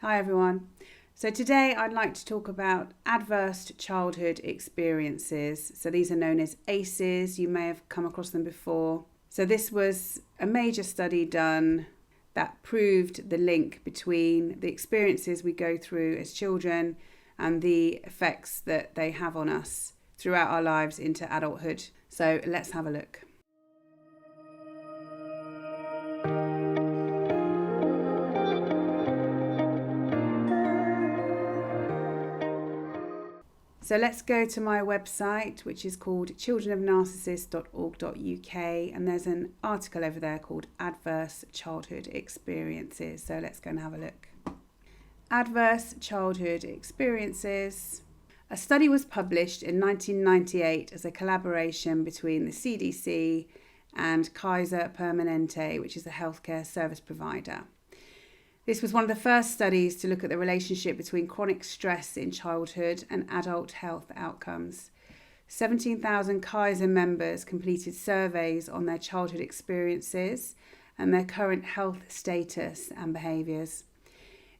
Hi everyone. So today I'd like to talk about adverse childhood experiences. So these are known as ACEs. You may have come across them before. So this was a major study done that proved the link between the experiences we go through as children and the effects that they have on us throughout our lives into adulthood. So let's have a look. So let's go to my website, which is called childrenofnarcissists.org.uk, and there's an article over there called Adverse Childhood Experiences. So let's go and have a look. Adverse Childhood Experiences. A study was published in 1998 as a collaboration between the CDC and Kaiser Permanente, which is a healthcare service provider. This was one of the first studies to look at the relationship between chronic stress in childhood and adult health outcomes. 17,000 Kaiser members completed surveys on their childhood experiences and their current health status and behaviours.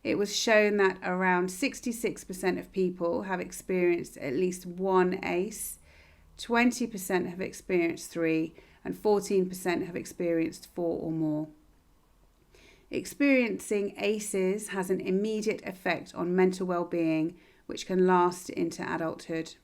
It was shown that around 66% of people have experienced at least one ACE, 20% have experienced 3, and 14% have experienced 4 or more. Experiencing ACEs has an immediate effect on mental well-being, which can last into adulthood.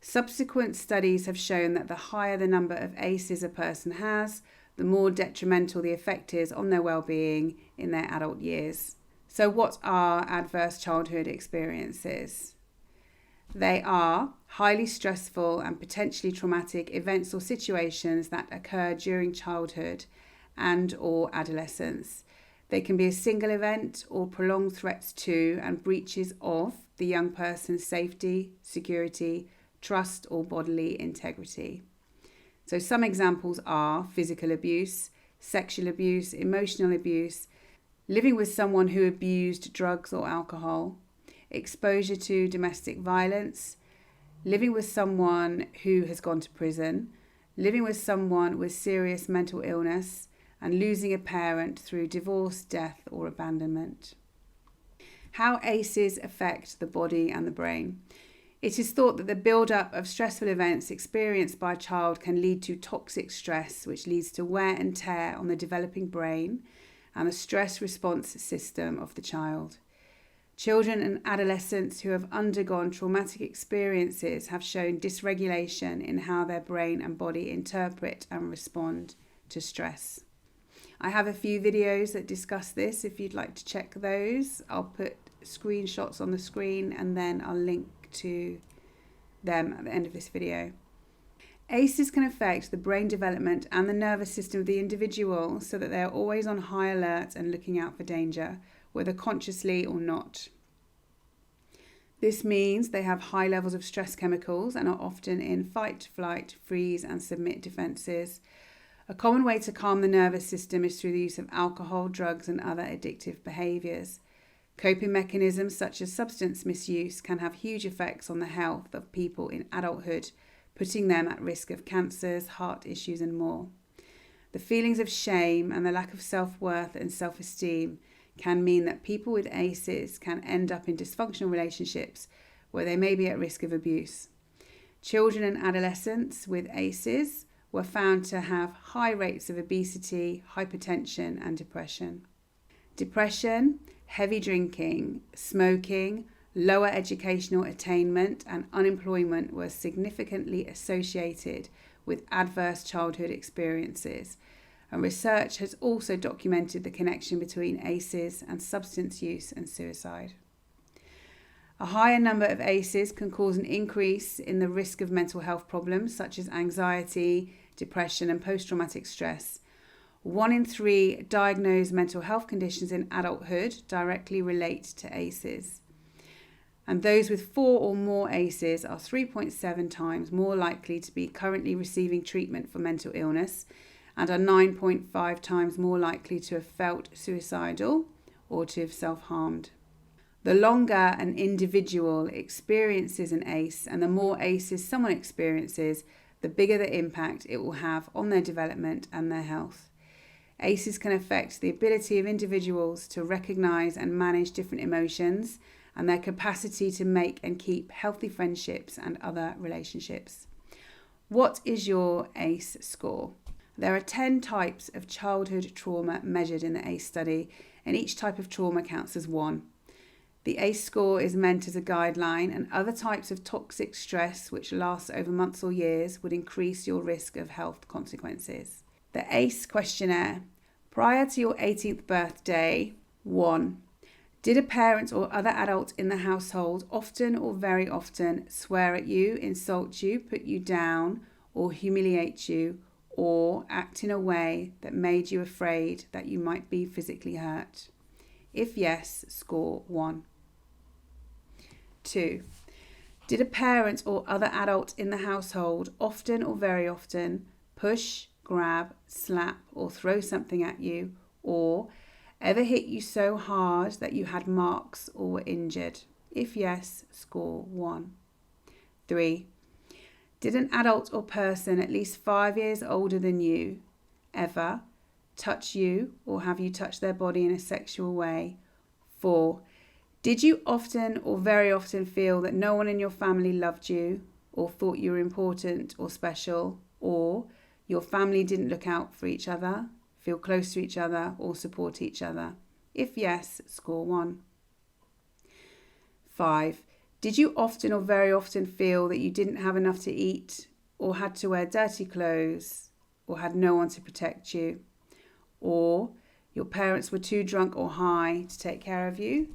Subsequent studies have shown that the higher the number of ACEs a person has, the more detrimental the effect is on their well-being in their adult years. So what are adverse childhood experiences? They are highly stressful and potentially traumatic events or situations that occur during childhood and or adolescence. They can be a single event or prolonged threats to and breaches of the young person's safety, security, trust, or bodily integrity. So some examples are physical abuse, sexual abuse, emotional abuse, living with someone who abused drugs or alcohol, exposure to domestic violence, living with someone who has gone to prison, living with someone with serious mental illness, and losing a parent through divorce, death, or abandonment. How ACEs affect the body and the brain. It is thought that the build-up of stressful events experienced by a child can lead to toxic stress, which leads to wear and tear on the developing brain and the stress response system of the child. Children and adolescents who have undergone traumatic experiences have shown dysregulation in how their brain and body interpret and respond to stress. I have a few videos that discuss this if you'd like to check those. I'll put screenshots on the screen and then I'll link to them at the end of this video. ACEs can affect the brain development and the nervous system of the individual so that they are always on high alert and looking out for danger, whether consciously or not. This means they have high levels of stress chemicals and are often in fight, flight, freeze and submit defences. A common way to calm the nervous system is through the use of alcohol, drugs and other addictive behaviours. Coping mechanisms such as substance misuse can have huge effects on the health of people in adulthood, putting them at risk of cancers, heart issues and more. The feelings of shame and the lack of self-worth and self-esteem can mean that people with ACEs can end up in dysfunctional relationships where they may be at risk of abuse. Children and adolescents with ACEs were found to have high rates of obesity, hypertension and depression. Depression, heavy drinking, smoking, lower educational attainment and unemployment were significantly associated with adverse childhood experiences, and research has also documented the connection between ACEs and substance use and suicide. A higher number of ACEs can cause an increase in the risk of mental health problems such as anxiety, depression and post-traumatic stress. 1 in 3 diagnosed mental health conditions in adulthood directly relate to ACEs. And those with 4 or more ACEs are 3.7 times more likely to be currently receiving treatment for mental illness and are 9.5 times more likely to have felt suicidal or to have self-harmed. The longer an individual experiences an ACE and the more ACEs someone experiences, the bigger the impact it will have on their development and their health. ACEs can affect the ability of individuals to recognize and manage different emotions and their capacity to make and keep healthy friendships and other relationships. What is your ACE score? There are 10 types of childhood trauma measured in the ACE study, and each type of trauma counts as one. The ACE score is meant as a guideline, and other types of toxic stress, which lasts over months or years, would increase your risk of health consequences. The ACE questionnaire. Prior to your 18th birthday, 1. Did a parent or other adult in the household often or very often swear at you, insult you, put you down, or humiliate you, or act in a way that made you afraid that you might be physically hurt? If yes, score 1. 2. Did a parent or other adult in the household often or very often push, grab, slap, or throw something at you, or ever hit you so hard that you had marks or were injured? If yes, score 1. 3. Did an adult or person at least 5 years older than you ever touch you or have you touch their body in a sexual way? 4. Did you often or very often feel that no one in your family loved you or thought you were important or special, or your family didn't look out for each other, feel close to each other, or support each other? If yes, score 1. 5. Did you often or very often feel that you didn't have enough to eat, or had to wear dirty clothes, or had no one to protect you, or your parents were too drunk or high to take care of you,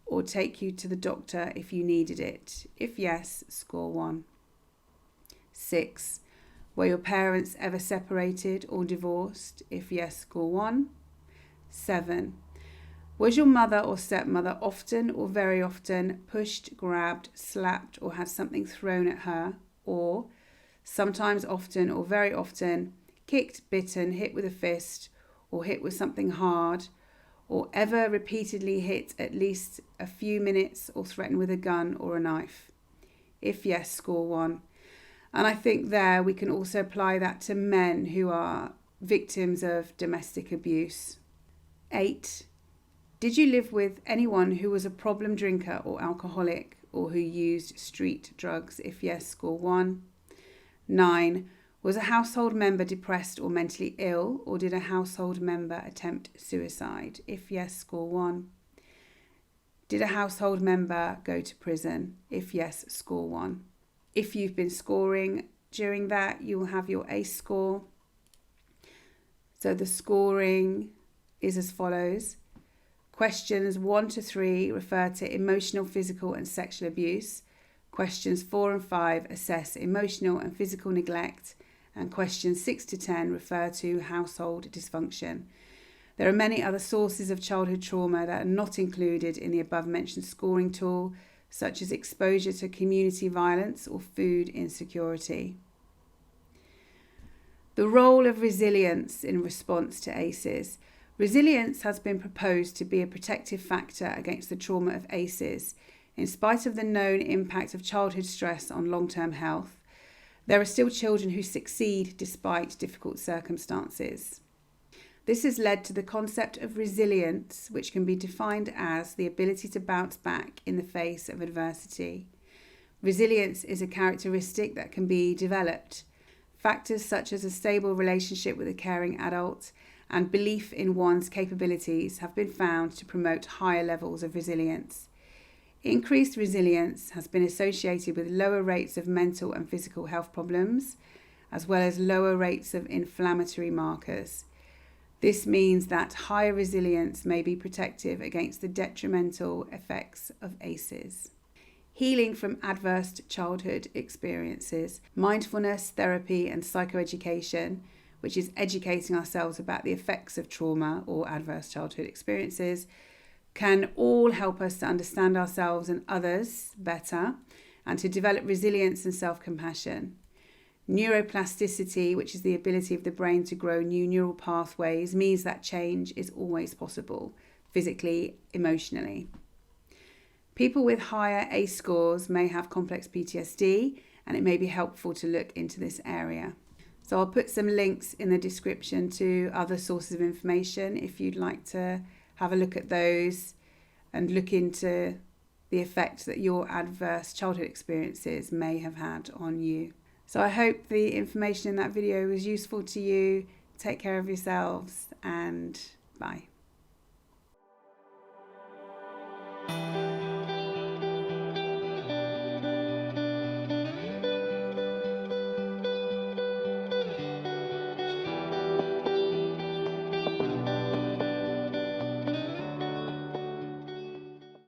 or take you to the doctor if you needed it? If yes, score 1. 6. Were your parents ever separated or divorced? If yes, score 1. 7. Was your mother or stepmother often or very often pushed, grabbed, slapped, or had something thrown at her, or sometimes, often, or very often kicked, bitten, hit with a fist, or hit with something hard, or ever repeatedly hit at least a few minutes or threatened with a gun or a knife? If yes, score 1. And I think there we can also apply that to men who are victims of domestic abuse. 8. Did you live with anyone who was a problem drinker or alcoholic, or who used street drugs? If yes, score 1. 9. Was a household member depressed or mentally ill, or did a household member attempt suicide? If yes, score 1. Did a household member go to prison? If yes, score 1. If you've been scoring during that, you will have your ACE score. So the scoring is as follows. Questions 1 to 3 refer to emotional, physical, and sexual abuse. Questions 4 and 5 assess emotional and physical neglect. And questions 6 to 10 refer to household dysfunction. There are many other sources of childhood trauma that are not included in the above-mentioned scoring tool, such as exposure to community violence or food insecurity. The role of resilience in response to ACEs. Resilience has been proposed to be a protective factor against the trauma of ACEs. In spite of the known impact of childhood stress on long-term health, there are still children who succeed despite difficult circumstances. This has led to the concept of resilience, which can be defined as the ability to bounce back in the face of adversity. Resilience is a characteristic that can be developed. Factors such as a stable relationship with a caring adult and belief in one's capabilities have been found to promote higher levels of resilience. Increased resilience has been associated with lower rates of mental and physical health problems, as well as lower rates of inflammatory markers. This means that higher resilience may be protective against the detrimental effects of ACEs. Healing from adverse childhood experiences, mindfulness, therapy, and psychoeducation, which is educating ourselves about the effects of trauma or adverse childhood experiences, can all help us to understand ourselves and others better and to develop resilience and self-compassion. Neuroplasticity, which is the ability of the brain to grow new neural pathways, means that change is always possible, physically, emotionally. People with higher ACE scores may have complex PTSD, and it may be helpful to look into this area. So I'll put some links in the description to other sources of information if you'd like to have a look at those and look into the effect that your adverse childhood experiences may have had on you. So I hope the information in that video was useful to you. Take care of yourselves and bye.